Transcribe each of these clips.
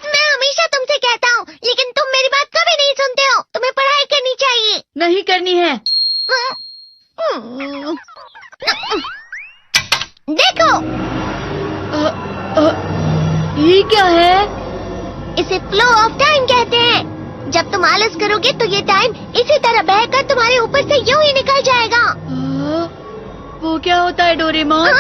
मैं हमेशा तुमसे कहता हूँ, लेकिन तुम मेरी बात कभी नहीं सुनते हो। तुम्हें पढ़ाई करनी चाहिए। नहीं करनी है। देखो, ये क्या है? इसे फ्लो ऑफ टाइम कहते हैं। जब तुम आलस करोगे तो ये टाइम इसी तरह बहकर तुम्हारे ऊपर से यूं ही निकल जाएगा। वो क्या होता है डोरेमोन?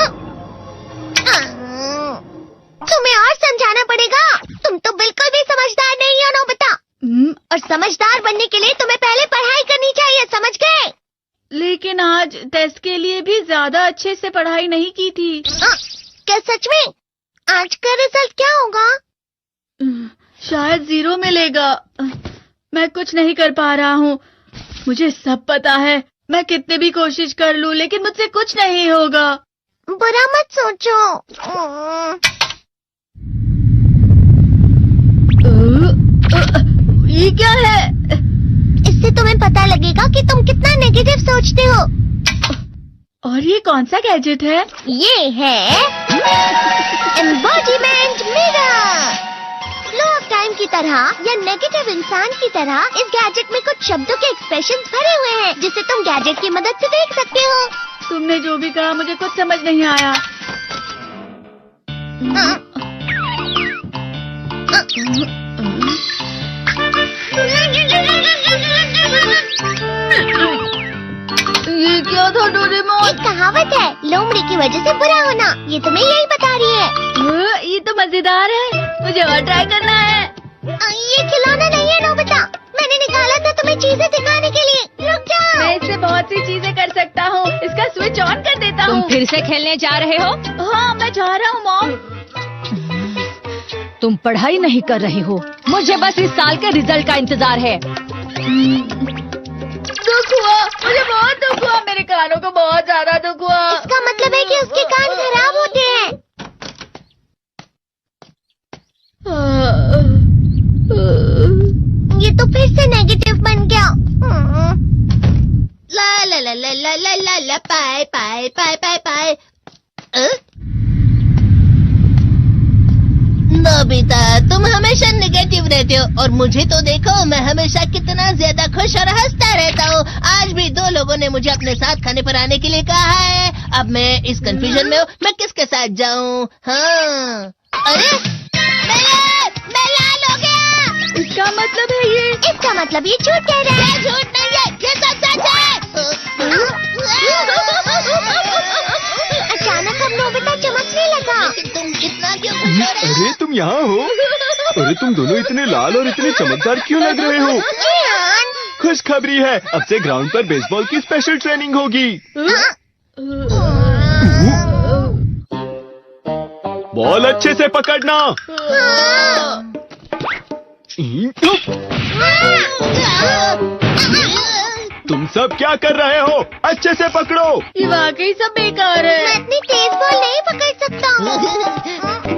तुम्हें और समझाना पड़ेगा। तुम तो बिल्कुल भी समझदार नहीं हो नोबिता। और समझदार बनने के लिए तुम्हें पहले पढ़ाई करनी चाहिए, समझ गए? लेकिन आज टेस्ट के लिए भी ज्यादा अच्छे से पढ़ाई नहीं की थी। क्या सच में? आज का रिजल्ट क्या होगा? शायद 0 मिलेगा। मैं कुछ नहीं कर पा रहा हूँ। मुझे सब पता है। मैं कितनी भी कोशिश कर लूँ, लेकिन मुझसे कुछ नहीं होगा। बुरा मत सोचो। ये क्या है? इससे तुम्हें पता लगेगा कि तुम कितना नेगेटिव सोचते हो। और ये कौन सा गैजेट है? ये है embodiment mirror. Flow of time की तरह या नेगेटिव इंसान की तरह इस गैजेट में कुछ शब्दों के एक्सप्रेशंस भरे हुए हैं, जिसे तुम गैजेट की मदद से देख सकते हो। तुमने जो भी कहा मुझे कुछ समझ नहीं आया। ये क्या था डोरेमोन? एक कहावत है, लोमड़ी की वजह से बुरा होना। ये तुम्हें यही बता रही है। ये तो मजेदार है। मुझे और ट्राई करना है। ये खिलौना नहीं है नोबिता। मैंने निकाला था तुम्हें चीजें दिखाने के लिए। रुक जाओ। मैं इससे बहुत सी चीजें कर सकता हूँ। इसका स्विच ऑन कर देता हूँ। तुम फिर से खेलने जा रहे हो? हाँ, मैं जा रहा हूँ मॉम। तुम पढ़ाई नहीं कर रही हो। मुझे बस इस साल के रिजल्ट का इंतजार है। दुख हुआ, मुझे बहुत दुख हुआ। मेरे कानों को बहुत ज्यादा दुख हुआ। इसका मतलब है कि उसके कान खराब होते हैं। ये तो फिर से नेगेटिव बन गया। ला ला ला ला ला ला ला ला पाए पाए पाए पाए पाए। नोबिता, तुम हमेशा नेगेटिव रहते हो और मुझे तो देखो, मैं हमेशा कितना ज्यादा खुश और हंसता रहता हूँ। आज भी 2 लोगों ने मुझे अपने साथ खाने पर आने के लिए कहा है। अब मैं इस कंफ्यूजन में हूँ, मैं किसके साथ जाऊँ? हाँ, अरे मैं लाल हो गया। इसका मतलब है ये? इसका मतलब ये झूठ कह रहा है। झूठ नहीं है, ये सच है। अचानक हम नोबिता चमकने लगा। तुम इतना क्यों खुश हो रहे हो? अरे तुम यहाँ हो? अरे तुम दोनों इतने लाल और इतने चमकदार क्यों लग रहे हो? खुशखबरी है, अब से ग्राउंड पर बेसबॉल की स्पेशल ट्रेनिंग होगी। बॉल अच्छे से पकड़ना। तुम सब क्या कर रहे हो? अच्छे से पकड़ो। ये वाकई सब बेकार है। मैं इतनी तेज बॉल नहीं पकड़ सकता हूँ।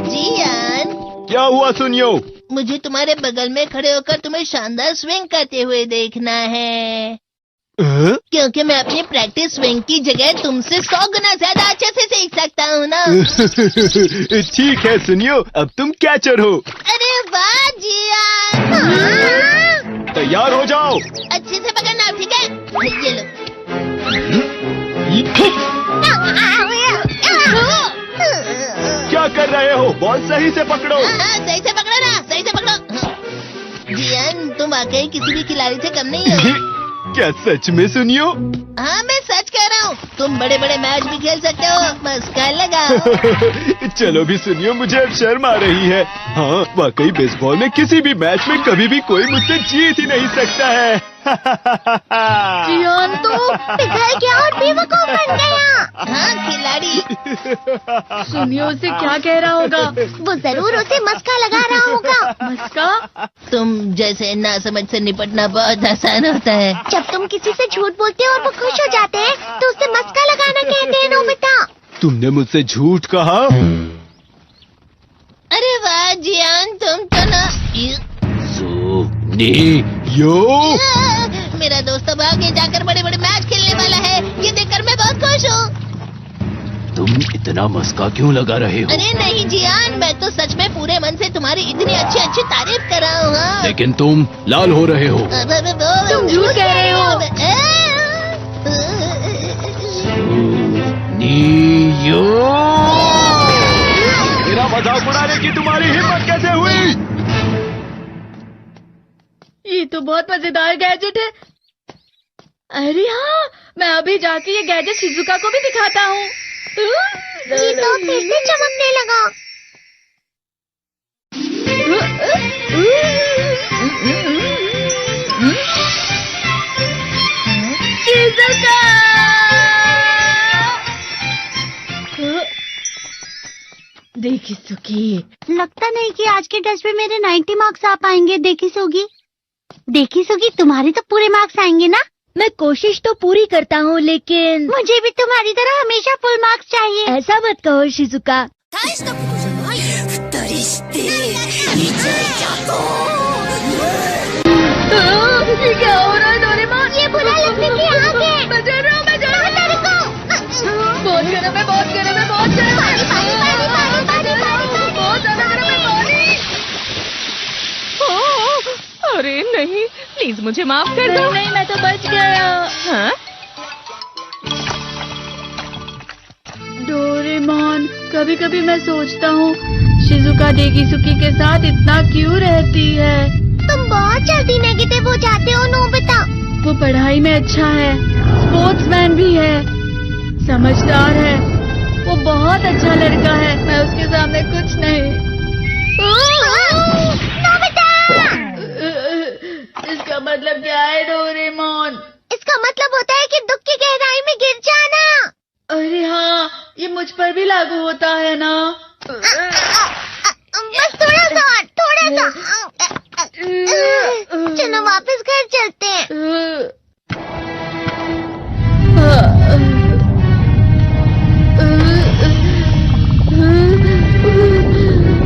जियान, क्या हुआ सुनियो? मुझे तुम्हारे बगल में खड़े होकर तुम्हें शानदार स्विंग करते हुए देखना है। क्योंकि मैं अपनी प्रैक्टिस स्विंग की जगह तुमसे 100 गुना ज्यादा अच्छे से सीख सकता हूँ ना। ठीक है सुनियो, अब तुम कैचर हो। अरे वाह जियान। तैयार हो जाओ। अच्छे से पकड़ना, ठीक है? ये लो। क्या कर रहे हो? बॉल सही से पकड़ो। सही से पकड़ो ना, सही से पकड़ो। जियान, तुम वाकई किसी भी खिलाड़ी से कम नहीं हो। क्या सच में सुनियो? हाँ, मैं सच कह रहा हूँ। तुम बड़े बड़े मैच भी खेल सकते हो। मस्का लगाओ। चलो भी सुनियो, मुझे अब शर्म आ रही है। हाँ, वाकई बेसबॉल में किसी भी मैच में कभी भी कोई मुझसे जीत ही नहीं सकता है। जियान तो पिघल गया और बेवकूफ बन गया। हाँ, खिलाड़ी। सुनियो उसे क्या कह रहा होगा? वो जरूर उसे मस्का लगा रहा होगा। मस्का? तुम जैसे नासमझ से निपटना बहुत आसान होता है। जब तुम किसी से झूठ बोलते हो और वो खुश हो जाते हैं, तो उसे मस्का लगाना कहते हैं नोबिता। तुमने मुझसे झूठ कहा? अरे वाह जियान, तुम तो ना। यो, मेरा दोस्त अब आगे जाकर बड़े बड़े मैच खेलने वाला है। ये देखकर मैं बहुत खुश हूँ। तुम इतना मस्का क्यों लगा रहे हो? अरे नहीं जियान, मैं तो सच में पूरे मन से तुम्हारी इतनी अच्छी अच्छी तारीफ कर रहा हूँ। हाँ। लेकिन तुम लाल हो रहे हो। तुम झूठ कह रहे हो। मेरा मजाक उड़ाने की तुम्हारी हिम्मत कैसे हुई? ये तो बहुत मजेदार गैजेट है। अरे हाँ, मैं अभी जाके ये गैजेट शिजुका को भी दिखाता हूँ। ये तो फिर से चमकने लगा। शिजुका! देखी सुकी, लगता नहीं कि आज के टेस्ट में मेरे 90 मार्क्स आ पाएंगे। देखी सोगी तुम्हारे तो पूरे मार्क्स आएंगे ना? मैं कोशिश तो पूरी करता हूँ, लेकिन मुझे भी तुम्हारी तरह हमेशा फुल मार्क्स चाहिए। ऐसा मत कहो शिजुका। ये क्या हो रहा है डोरेमोन? ये बुरा लगने की आग है। मैं जल रहा हूँ, मैं जल रहा हूँ। बहुत गर्म है, बहुत गर्म है, बहुत गर्म है। पानी। बहुत ज्यादा गर्म है पानी। अरे नहीं, प्लीज मुझे माफ कर दो। नहीं, मैं तो बच गया। हाँ? डोरेमोन, कभी कभी मैं सोचता हूँ शिजुका डेगिसुकी के साथ इतना क्यों रहती है। तुम बहुत जल्दी नेगेटिव हो जाते हो नोबिता। वो पढ़ाई में अच्छा है, स्पोर्ट्समैन भी है, समझदार है, वो बहुत अच्छा लड़का है। मैं उसके सामने कुछ नहीं। इसका मतलब क्या है डोरेमोन? इसका मतलब होता है कि दुख की गहराई में गिर जाना। अरे हाँ, ये मुझ पर भी लागू होता है ना। बस थोड़ा सा। चलो वापस घर चलते हैं।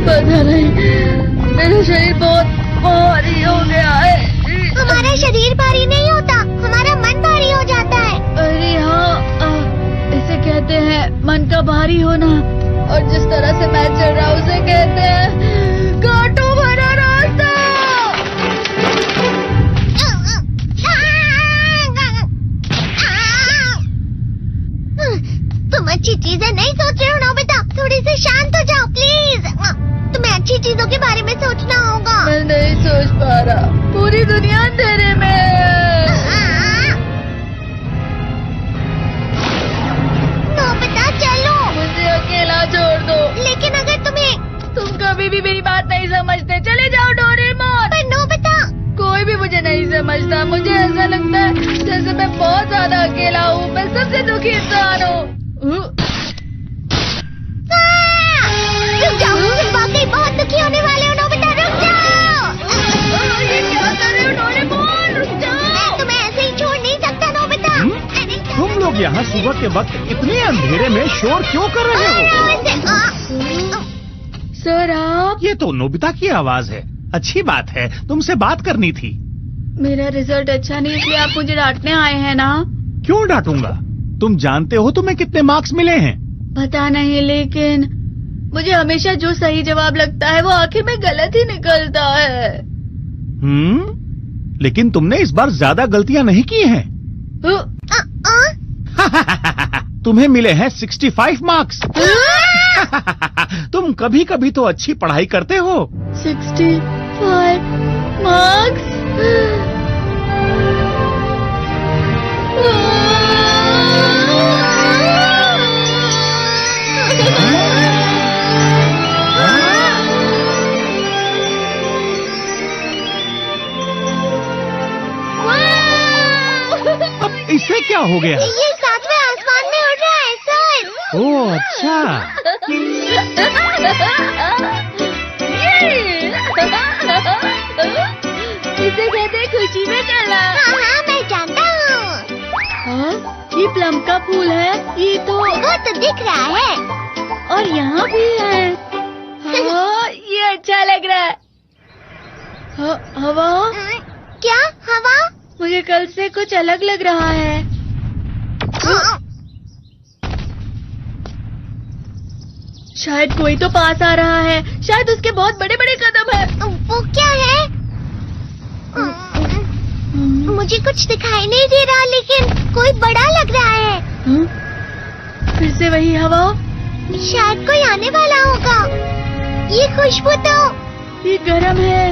पता नहीं, मेरा शरीर बहुत भारी हो गया है। हमारा शरीर भारी नहीं होता, हमारा मन भारी हो जाता है। अरे हाँ, इसे कहते हैं मन का भारी होना। और जिस तरह से मैं चल रहा हूँ उसे कहते हैं कांटों भरा रास्ता। तुम अच्छी चीजें नहीं सोच रहे हो नोबिता। थोड़ी सी शांत हो जाओ प्लीज। तुम्हें अच्छी चीजों के बारे में सोचना होगा। मैं नहीं सोच पा रहा, पूरी दुनिया अंधेरे में है। नोबिता चलो। मुझे अकेला छोड़ दो। लेकिन अगर तुम कभी भी मेरी बात नहीं समझते। चले जाओ डोरेमोन। पर नोबिता। कोई भी मुझे नहीं समझता। मुझे ऐसा लगता है जैसे मैं बहुत ज्यादा अकेला हूँ। मैं सबसे दुखी इंसान हूँ। रुक जाओ, तुम वाकई बहुत दुखी होने वाले हो नोबिता। रुक जाओ। ये क्या कर रहे हो डोरेमोन? रुक जाओ। मैं तुम्हें ऐसे ही छोड़ नहीं सकता नोबिता। तुम लोग यहाँ सुबह के वक्त इतने अंधेरे में शोर क्यों कर रहे हो? सर आप? ये तो नोबिता की आवाज है। अच्छी बात है, तुमसे बात करनी थी। मेरा रिजल्ट अच्छा नहीं, इसलिए आप मुझे डांटने आए हैं ना? क्यों डांटूंगा? तुम जानते हो तुम्हें कितने मार्क्स मिले हैं? पता नहीं, लेकिन मुझे हमेशा जो सही जवाब लगता है वो आखिर में गलत ही निकलता है। लेकिन तुमने इस बार ज्यादा गलतियां नहीं की हैं। तुम्हें मिले हैं 65 मार्क्स। तुम कभी कभी तो अच्छी पढ़ाई करते हो। 65 मार्क्स? अब इससे क्या हो गया? ये सातवें आसमान में उड़ रहा है सर। ओह अच्छा। इसे कहते हैं खुशी में चलना। हाँ, मैं जानता हूँ। हाँ, ये प्लम का फूल है। ये तो वो तो दिख रहा है। और यहाँ भी है। हाँ, ये अच्छा लग रहा है। हवा? क्या हवा? मुझे कल से कुछ अलग लग रहा है। शायद कोई तो पास आ रहा है। शायद उसके बहुत बड़े बड़े कदम है। वो क्या है? मुझे कुछ दिखाई नहीं दे रहा, लेकिन कोई बड़ा लग रहा है। फिर से वही हवा। शायद कोई आने वाला होगा। ये खुशबू तो ये गरम है।